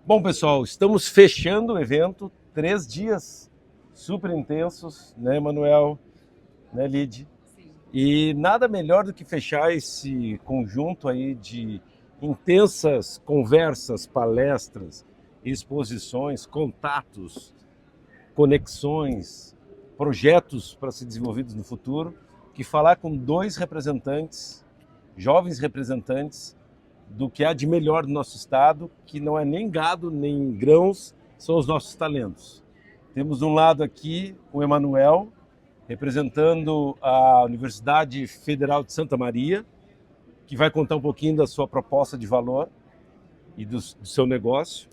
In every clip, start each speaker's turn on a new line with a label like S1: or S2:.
S1: Bom, pessoal, estamos fechando o evento, 3 dias super intensos, né, Manuel, né, Lid?
S2: Sim.
S1: E nada melhor do que fechar esse conjunto aí de intensas conversas, palestras, exposições, contatos, conexões, projetos para ser desenvolvidos no futuro, que falar com dois representantes, jovens representantes do que há de melhor do nosso estado, que não é nem gado nem grãos, são os nossos talentos. Temos de um lado aqui o Emanuel, representando a Universidade Federal de Santa Maria, que vai contar um pouquinho da sua proposta de valor e do seu negócio.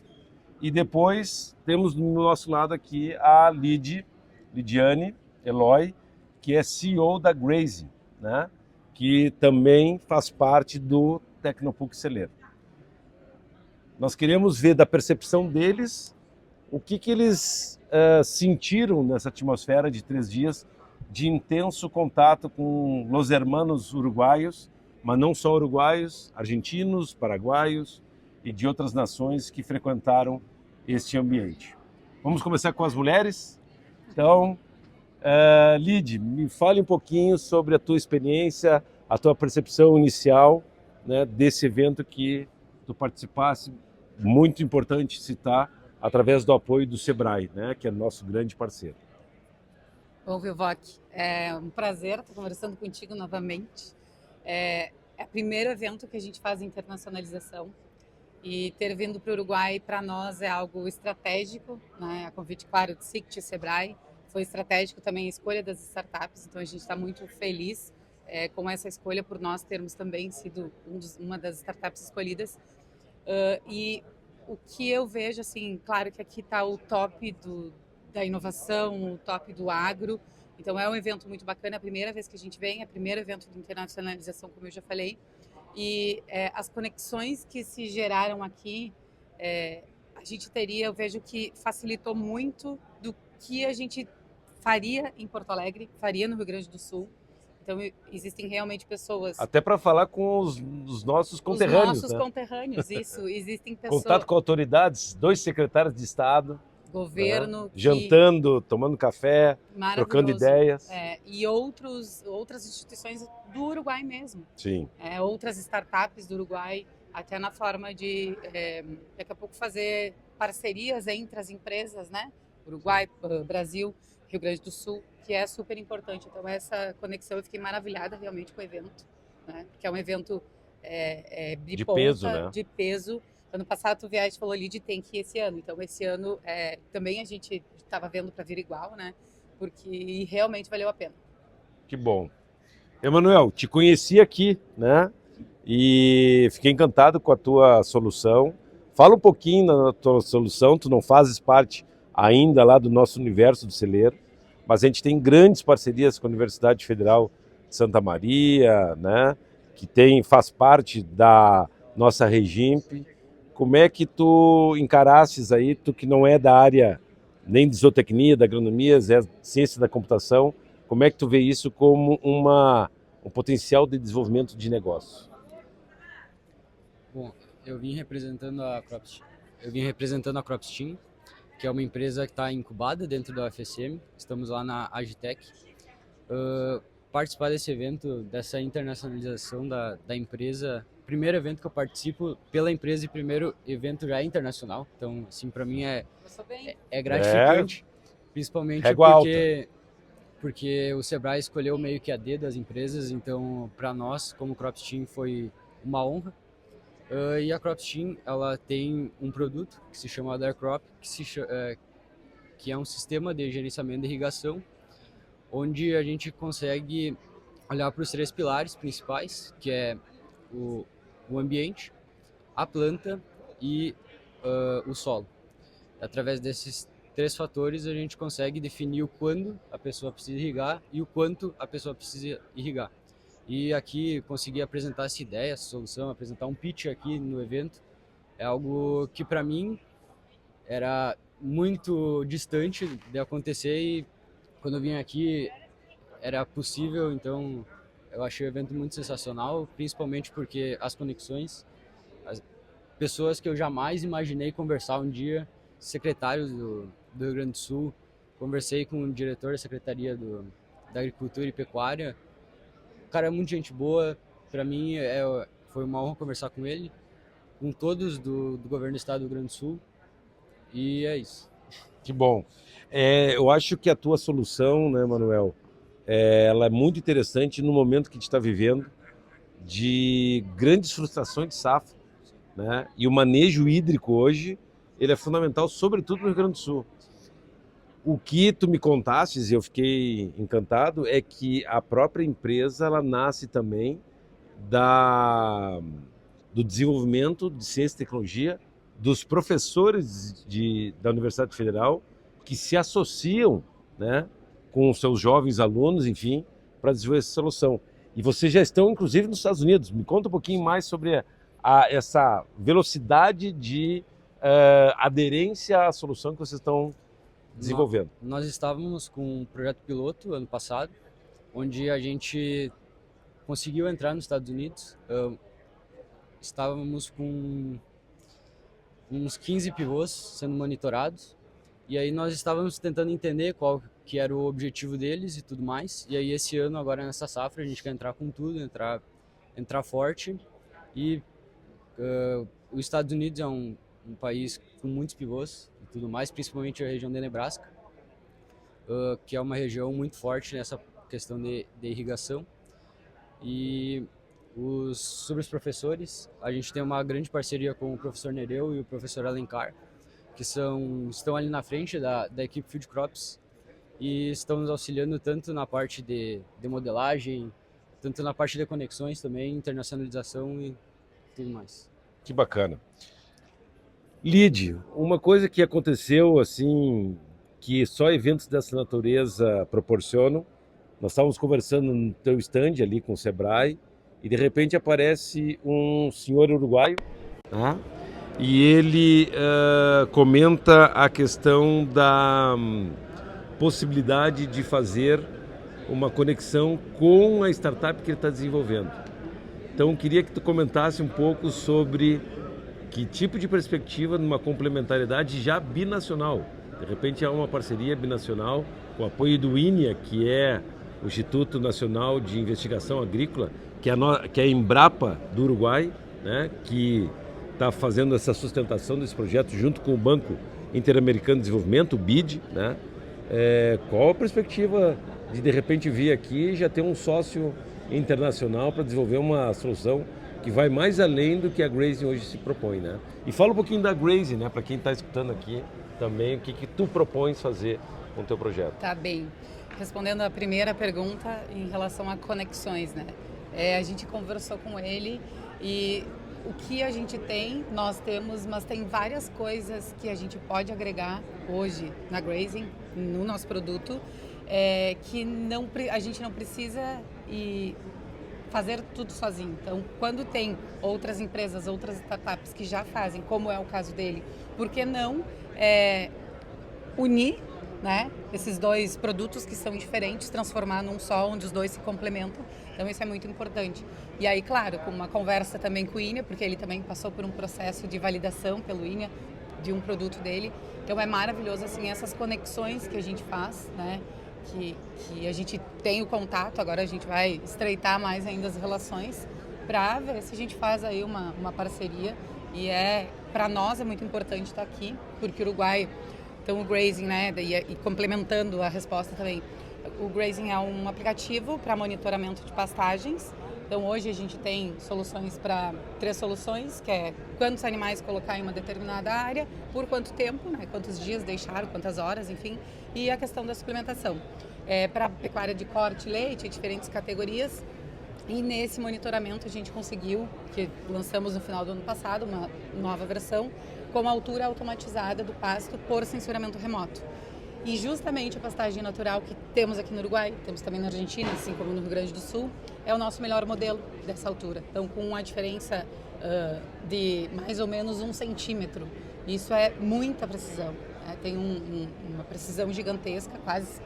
S1: E depois temos no nosso lado aqui a Lidiane Eloy, que é CEO da Graze, né? Que também faz parte do Tecnopuc Celeiro. Nós queremos ver da percepção deles o que eles sentiram nessa atmosfera de 3 dias de intenso contato com os hermanos uruguaios, mas não só uruguaios, argentinos, paraguaios e de outras nações que frequentaram este ambiente. Vamos começar com as mulheres? Então, Lid, me fale um pouquinho sobre a tua experiência, a tua percepção inicial, né, desse evento que tu participasse. Muito importante citar através do apoio do Sebrae, né, que é nosso grande parceiro.
S2: Bom, Vilvoc, é um prazer estar conversando contigo novamente. É o primeiro evento que a gente faz de internacionalização e ter vindo para o Uruguai, para nós, é algo estratégico, né? A convite, claro, do SICT e Sebrae, foi estratégico também a escolha das startups, então a gente está muito feliz com essa escolha por nós termos também sido uma das startups escolhidas. E o que eu vejo, assim, claro que aqui está o top da inovação, o top do agro, então é um evento muito bacana, é a primeira vez que a gente vem, é o primeiro evento de internacionalização, como eu já falei, e as conexões que se geraram aqui, a gente teria, eu vejo que facilitou muito do que a gente faria em Porto Alegre, faria no Rio Grande do Sul. Então, existem realmente pessoas...
S1: Até para falar com os nossos conterrâneos,
S2: Os nossos
S1: né?
S2: conterrâneos, isso. Existem
S1: Contato
S2: pessoas...
S1: com autoridades, 2 secretários de Estado, né?
S2: Governo que...
S1: Jantando, tomando café, trocando
S2: Maravilhoso.
S1: ideias.
S2: E outras instituições do Uruguai mesmo.
S1: Sim.
S2: Outras startups do Uruguai, até na forma de, daqui a pouco, fazer parcerias entre as empresas, né? Uruguai, Brasil, Rio Grande do Sul, que é super importante. Então, essa conexão, eu fiquei maravilhada realmente com o evento, né? Porque é um evento
S1: De peso, né?
S2: de peso. Ano passado, tu viaja falou ali de tem que ir esse ano. Então, esse ano também a gente estava vendo para vir igual, né? Porque realmente valeu a pena.
S1: Que bom. Emanuel, te conheci aqui, né? E fiquei encantado com a tua solução. Fala um pouquinho da tua solução, tu não fazes parte ainda lá do nosso universo do celeiro, mas a gente tem grandes parcerias com a Universidade Federal de Santa Maria, né? Que faz parte da nossa Regimp. Como é que tu encarastes aí, tu que não é da área nem de zootecnia, da agronomia, é ciência da computação, como é que tu vê isso como um potencial de desenvolvimento de negócio?
S3: Bom, eu vim representando a Cropsteam, que é uma empresa que está incubada dentro da UFSM. Estamos lá na Agitec. Participar desse evento, dessa internacionalização da empresa, primeiro evento que eu participo pela empresa e primeiro evento já internacional. Então, assim, para mim é gratificante, principalmente porque o Sebrae escolheu meio que a dedo as empresas. Então, para nós, como Cropsteam, foi uma honra. E a Cropsteam, ela tem um produto que se chama AdaireCrop, que é um sistema de gerenciamento de irrigação, onde a gente consegue olhar para os 3 pilares principais, que é o ambiente, a planta e o solo. Através desses 3 fatores, a gente consegue definir o quando a pessoa precisa irrigar e o quanto a pessoa precisa irrigar. E aqui conseguir apresentar essa ideia, essa solução, apresentar um pitch aqui no evento, é algo que para mim era muito distante de acontecer e quando eu vim aqui era possível. Então eu achei o evento muito sensacional, principalmente porque as conexões, pessoas que eu jamais imaginei conversar um dia, secretários do Rio Grande do Sul. Conversei com o diretor da Secretaria da Agricultura e Pecuária. O cara é muito gente boa. Para mim foi uma honra conversar com ele, com todos do governo do estado do Rio Grande do Sul. E é isso.
S1: Que bom. Eu acho que a tua solução, né, Manuel, ela é muito interessante no momento que a gente está vivendo de grandes frustrações de safra, né? E o manejo hídrico hoje, ele é fundamental, sobretudo no Rio Grande do Sul. O que tu me contastes, e eu fiquei encantado, é que a própria empresa, ela nasce também do desenvolvimento de ciência e tecnologia dos professores da Universidade Federal que se associam, né, com os seus jovens alunos, enfim, para desenvolver essa solução. E vocês já estão, inclusive, nos Estados Unidos. Me conta um pouquinho mais sobre essa velocidade de aderência à solução que vocês estão desenvolvendo.
S3: Nós estávamos com um projeto piloto ano passado, onde a gente conseguiu entrar nos Estados Unidos. Estávamos com uns 15 pivôs sendo monitorados, e aí nós estávamos tentando entender qual que era o objetivo deles e tudo mais. E aí esse ano, agora nessa safra, a gente quer entrar com tudo, entrar forte. E os Estados Unidos é um país com muitos pivôs e tudo mais, principalmente a região de Nebraska, que é uma região muito forte nessa questão de irrigação. E sobre os professores, a gente tem uma grande parceria com o professor Nereu e o professor Alencar, que estão ali na frente da equipe Field Crops e estão nos auxiliando tanto na parte de modelagem, tanto na parte de conexões também, internacionalização e tudo mais.
S1: Que bacana. Lide, uma coisa que aconteceu assim, que só eventos dessa natureza proporcionam, nós estávamos conversando no teu stand ali com o Sebrae e de repente aparece um senhor uruguaio, né? E ele comenta a questão da possibilidade de fazer uma conexão com a startup que ele está desenvolvendo. Então, queria que tu comentasse um pouco sobre que tipo de perspectiva numa complementariedade já binacional. De repente, há uma parceria binacional com o apoio do INEA, que é o Instituto Nacional de Investigação Agrícola, que é a Embrapa do Uruguai, né, que está fazendo essa sustentação desse projeto junto com o Banco Interamericano de Desenvolvimento, o BID, né? Qual a perspectiva de repente vir aqui e já ter um sócio internacional para desenvolver uma solução que vai mais além do que a Grazing hoje se propõe, né? E fala um pouquinho da Grazing, né, para quem está escutando aqui também, o que tu propões fazer com o teu projeto.
S2: Tá bem. Respondendo a primeira pergunta em relação a conexões, né? A gente conversou com ele e o que a gente tem, nós temos, mas tem várias coisas que a gente pode agregar hoje na Grazing, no nosso produto, que a gente não precisa fazer tudo sozinho. Então, quando tem outras empresas, outras startups que já fazem, como é o caso dele, por que não unir, né, esses dois produtos que são diferentes, transformar num só, onde os dois se complementam? Então, isso é muito importante. E aí, claro, com uma conversa também com o INEA, porque ele também passou por um processo de validação pelo INEA de um produto dele. Então, é maravilhoso, assim, essas conexões que a gente faz, né? Que a gente tem o contato, agora a gente vai estreitar mais ainda as relações para ver se a gente faz aí uma parceria. E para nós é muito importante estar aqui, porque o Uruguai, então o Grazing, né, e complementando a resposta também, o Grazing é um aplicativo para monitoramento de pastagens. Então hoje a gente tem soluções para 3 soluções, que é quantos animais colocar em uma determinada área, por quanto tempo, né, quantos dias deixar, quantas horas, enfim, e a questão da suplementação. Para pecuária de corte, leite, diferentes categorias. E nesse monitoramento a gente conseguiu, que lançamos no final do ano passado, uma nova versão, com a altura automatizada do pasto por sensoramento remoto. E justamente a pastagem natural que temos aqui no Uruguai, temos também na Argentina, assim como no Rio Grande do Sul, é o nosso melhor modelo dessa altura. Então, com uma diferença de mais ou menos 1 centímetro. Isso é muita precisão. Tem uma precisão gigantesca,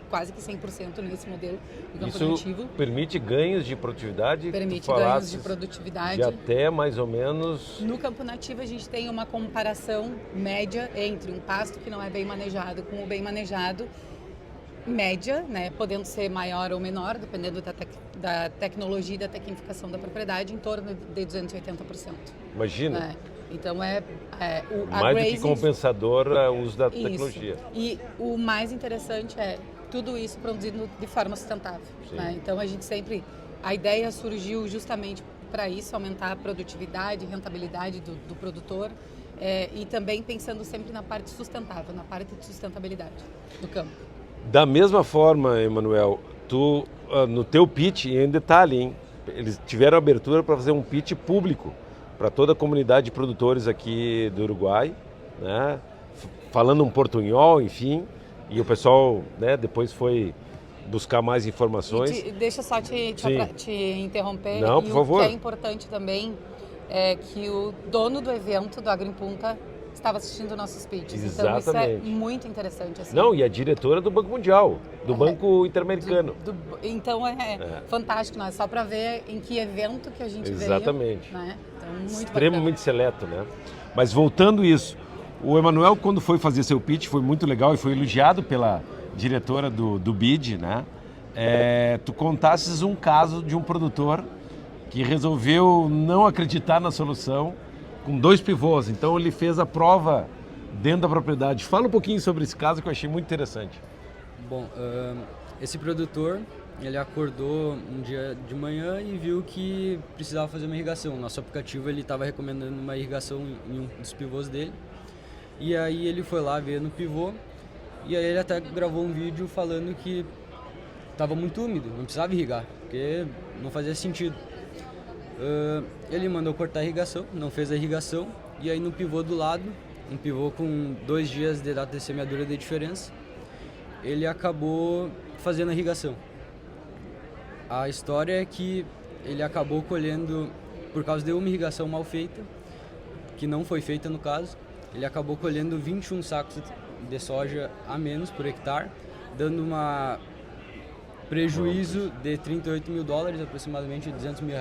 S2: quase que 100% nesse modelo de campo
S1: Isso
S2: nativo.
S1: permite ganhos de produtividade?
S2: Permite ganhos de produtividade.
S1: De até mais ou menos...
S2: No campo nativo a gente tem uma comparação média entre um pasto que não é bem manejado com o bem manejado, média, né, podendo ser maior ou menor, dependendo da tecnologia e da tecnificação da propriedade, em torno de 280%.
S1: Imagina.
S2: Né? Então
S1: mais do que compensador o uso da tecnologia.
S2: E o mais interessante é tudo isso produzido de forma sustentável. Né? Então a ideia surgiu justamente para isso, aumentar a produtividade, rentabilidade do produtor, e também pensando sempre na parte sustentável, na parte de sustentabilidade do campo.
S1: Da mesma forma, Emanuel, tu no teu pitch, e em detalhe, hein, eles tiveram abertura para fazer um pitch público para toda a comunidade de produtores aqui do Uruguai, né, falando um portunhol, enfim, e o pessoal, né, depois foi buscar mais informações.
S2: Deixa só te interromper.
S1: Não, por favor.
S2: O que é importante também é que o dono do evento, do Agro em Punta, estava assistindo nossos pitches.
S1: Exatamente.
S2: Então isso é muito interessante. Assim.
S1: Não, e a diretora do Banco Mundial, do Banco Interamericano.
S2: Então fantástico, não é só para ver em que evento que a gente veio.
S1: Exatamente.
S2: Né? Então, muito
S1: extremamente seleto, né? Mas voltando isso, o Emanuel, quando foi fazer seu pitch, foi muito legal e foi elogiado pela diretora do BID, né? Tu contasses um caso de um produtor que resolveu não acreditar na solução com 2 pivôs. Então ele fez a prova dentro da propriedade. Fala um pouquinho sobre esse caso que eu achei muito interessante.
S3: Bom, esse produtor, ele acordou um dia de manhã e viu que precisava fazer uma irrigação. Nosso aplicativo ele estava recomendando uma irrigação em um dos pivôs dele. E aí ele foi lá ver no pivô e aí ele até gravou um vídeo falando que estava muito úmido, não precisava irrigar, porque não fazia sentido. Ele mandou cortar a irrigação, não fez a irrigação, e aí no pivô do lado, um pivô com 2 dias de data de semeadura de diferença, ele acabou fazendo a irrigação. A história é que ele acabou colhendo, por causa de uma irrigação mal feita, que não foi feita no caso, ele acabou colhendo 21 sacos de soja a menos por hectare, dando um prejuízo de $38 mil, aproximadamente R$200 mil.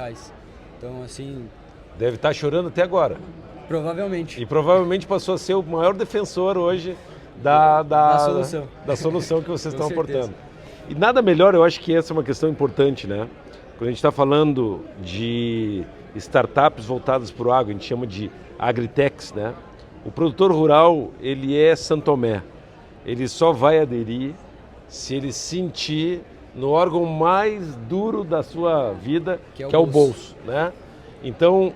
S3: Então, assim...
S1: Deve estar chorando até agora.
S3: Provavelmente.
S1: E provavelmente passou a ser o maior defensor hoje da solução que vocês estão aportando. E nada melhor, eu acho que essa é uma questão importante, né? Quando a gente está falando de startups voltadas para o agro, a gente chama de agritechs, né? O produtor rural, ele é São Tomé. Ele só vai aderir se ele sentir no órgão mais duro da sua vida, que é o bolso, né? Então,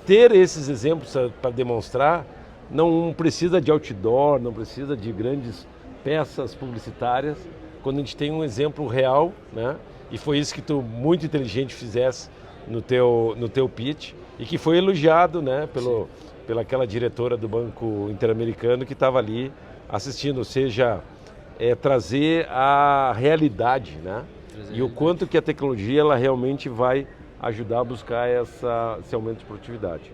S1: ter esses exemplos para demonstrar, não precisa de outdoor, não precisa de grandes peças publicitárias, quando a gente tem um exemplo real, né? E foi isso que tu, muito inteligente, fizesse no teu pitch, e que foi elogiado, né, pela aquela diretora do Banco Interamericano que estava ali assistindo, ou seja, trazer a realidade, né? E o quanto que a tecnologia ela realmente vai ajudar a buscar esse aumento de produtividade.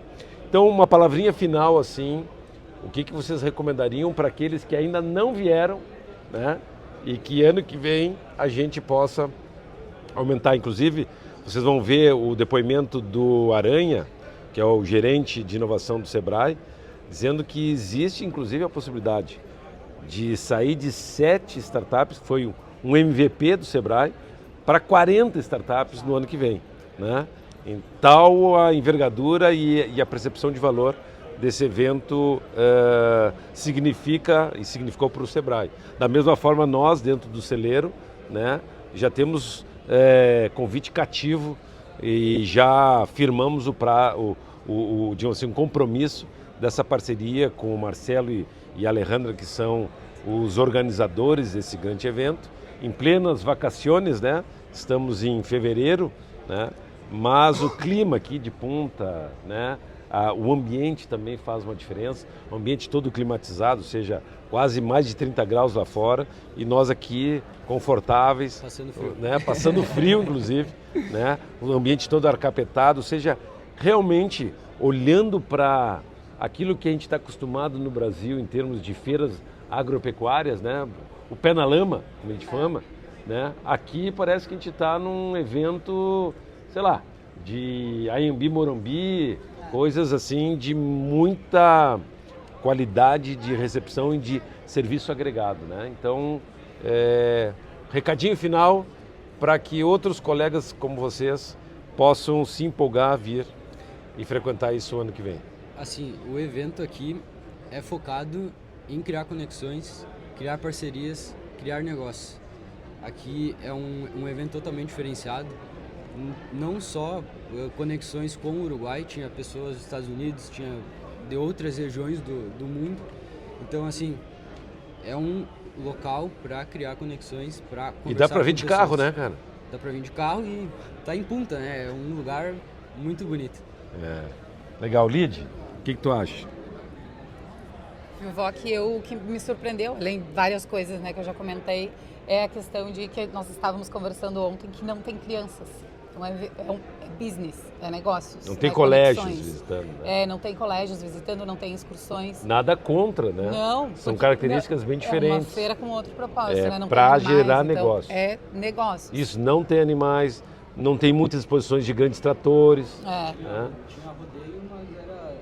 S1: Então, uma palavrinha final assim, o que vocês recomendariam para aqueles que ainda não vieram, né? E que ano que vem a gente possa aumentar. Inclusive, vocês vão ver o depoimento do Aranha, que é o gerente de inovação do Sebrae, dizendo que existe inclusive a possibilidade de sair de 7 startups, que foi um MVP do Sebrae, para 40 startups no ano que vem, né? Em tal a envergadura e a percepção de valor desse evento significou para o Sebrae. Da mesma forma, nós, dentro do celeiro, né, já temos convite cativo e já firmamos digamos assim, um compromisso dessa parceria com o Marcelo e a Alejandra, que são os organizadores desse grande evento, em plenas vacações, né? Estamos em fevereiro, né? Mas o clima aqui de Punta, né? O ambiente também faz uma diferença, o ambiente todo climatizado, ou seja, quase mais de 30 graus lá fora, e nós aqui confortáveis,
S3: passando frio,
S1: né? Passando frio inclusive, né? O ambiente todo arcapetado, ou seja, realmente olhando para aquilo que a gente está acostumado no Brasil em termos de feiras agropecuárias, né? O pé na lama, como a gente fama, né? Aqui parece que a gente está num evento, sei lá, de Anhembi Morumbi, coisas assim de muita qualidade de recepção e de serviço agregado, né? Então, recadinho final para que outros colegas como vocês possam se empolgar a vir e frequentar isso ano que vem.
S3: Assim, o evento aqui é focado em criar conexões, criar parcerias, criar negócios. Aqui é um evento totalmente diferenciado, não só conexões com o Uruguai, tinha pessoas dos Estados Unidos, tinha de outras regiões do mundo. Então, assim, é um local para criar conexões, para conversar.
S1: E dá para vir de carro, né, cara?
S3: Dá para vir de carro e tá em Punta, né? É um lugar muito bonito.
S1: Legal. Lid, o que tu acha?
S2: VOC, o que me surpreendeu, além de várias coisas, né, que eu já comentei, é a questão de que nós estávamos conversando ontem que não tem crianças. Então é business, é negócios.
S1: Não tem colégios visitando. Né?
S2: Não tem colégios visitando, não tem excursões.
S1: Nada contra, né?
S2: Não.
S1: São características bem diferentes.
S2: É uma feira com outro propósito, né? Não
S1: para
S2: tem animais,
S1: gerar
S2: então
S1: negócio.
S2: É negócio.
S1: Isso, não tem animais, não tem muitas exposições de grandes tratores. Né?
S3: Tinha rodeio, mas era...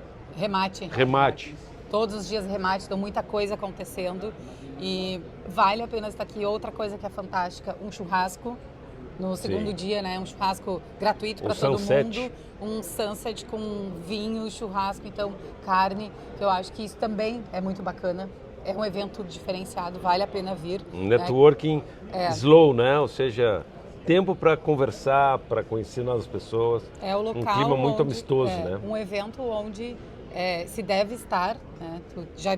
S1: Remate.
S2: Todos os dias remate, então muita coisa acontecendo e vale a pena estar aqui. Outra coisa que é fantástica, um churrasco no segundo dia, né? Um churrasco gratuito para todo mundo, um sunset com vinho, churrasco, então carne, que eu acho que isso também é muito bacana. É um evento diferenciado, vale a pena vir.
S1: Um networking slow, né? Ou seja, tempo para conversar, para conhecer novas pessoas.
S2: É o local
S1: um clima muito amistoso, né?
S2: Um evento onde se deve estar, né? Tu já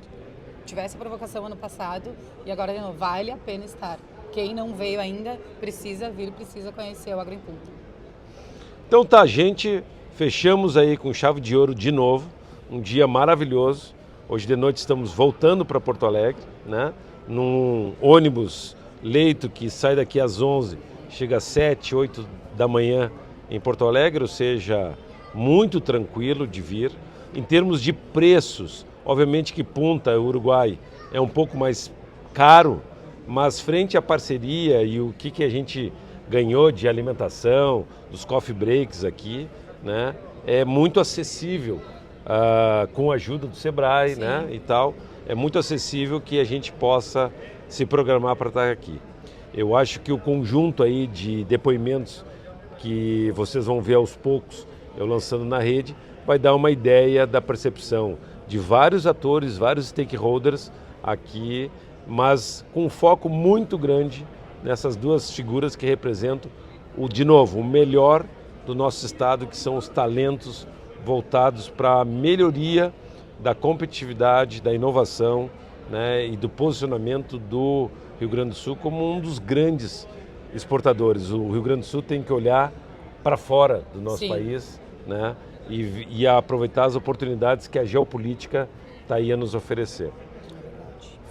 S2: tivesse a provocação ano passado e agora de novo, vale a pena estar. Quem não veio ainda precisa vir, precisa conhecer o Agro em Punta.
S1: Então tá, gente, fechamos aí com chave de ouro de novo, um dia maravilhoso. Hoje de noite estamos voltando para Porto Alegre, né? Num ônibus leito que sai daqui às 11, chega às 7, 8 da manhã em Porto Alegre, ou seja, muito tranquilo de vir. Em termos de preços, obviamente que Punta, Uruguai, é um pouco mais caro, mas frente à parceria e o que a gente ganhou de alimentação, dos coffee breaks aqui, né, é muito acessível com a ajuda do Sebrae, né, e tal. É muito acessível que a gente possa se programar para estar aqui. Eu acho que o conjunto aí de depoimentos que vocês vão ver aos poucos, eu lançando na rede, vai dar uma ideia da percepção de vários atores, vários stakeholders aqui, mas com um foco muito grande nessas duas figuras que representam, de novo, o melhor do nosso estado, que são os talentos voltados para a melhoria da competitividade, da inovação, né, e do posicionamento do Rio Grande do Sul como um dos grandes exportadores. O Rio Grande do Sul tem que olhar para fora do nosso país, né, e aproveitar as oportunidades que a geopolítica está aí a nos oferecer.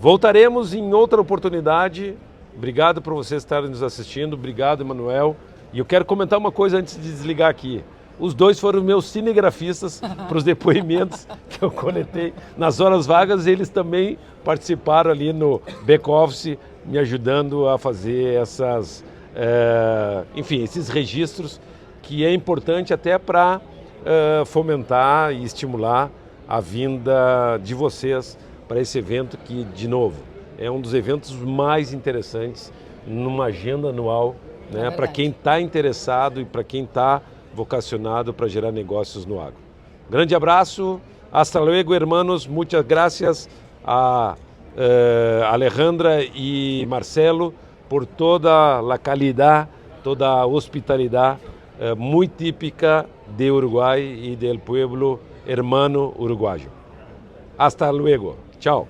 S1: Voltaremos em outra oportunidade. Obrigado por vocês estarem nos assistindo. Obrigado, Emanuel. E eu quero comentar uma coisa antes de desligar aqui. Os dois foram meus cinegrafistas para os depoimentos que eu coletei nas horas vagas. Eles também participaram ali no back-office, me ajudando a fazer esses registros, que é importante até para fomentar e estimular a vinda de vocês para esse evento que, de novo, é um dos eventos mais interessantes numa agenda anual, né, para quem está interessado e para quem está vocacionado para gerar negócios no agro. Grande abraço, hasta luego, hermanos, muchas gracias a Alejandra e Marcelo por toda a calidad, toda a hospitalidade muito típica de Uruguai e del pueblo hermano uruguayo. Hasta luego. Tchau.